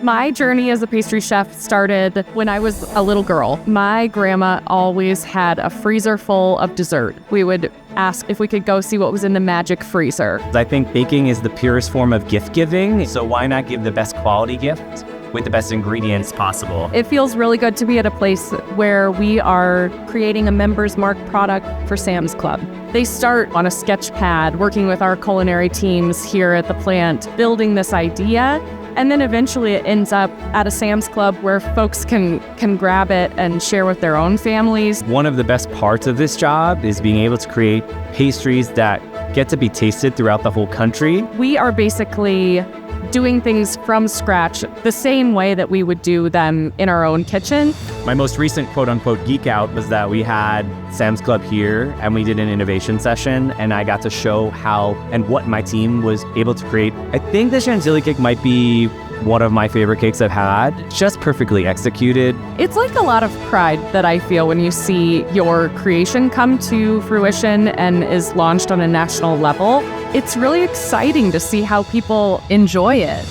My journey as a pastry chef started when I was a little girl. My grandma always had a freezer full of dessert. We would ask if we could go see what was in the magic freezer. I think baking is the purest form of gift giving, so why not give the best quality gift with the best ingredients possible? It feels really good to be at a place where we are creating a Members Mark product for Sam's Club. They start on a sketch pad, working with our culinary teams here at the plant, building this idea, and then eventually it ends up at a Sam's Club where folks can grab it and share with their own families. One of the best parts of this job is being able to create pastries that get to be tasted throughout the whole country. We are basically doing things from scratch the same way that we would do them in our own kitchen. My most recent quote-unquote geek out was that we had Sam's Club here and we did an innovation session and I got to show how and what my team was able to create. I think the Chantilly cake might be one of my favorite cakes I've had, just perfectly executed. It's like a lot of pride that I feel when you see your creation come to fruition and is launched on a national level. It's really exciting to see how people enjoy it.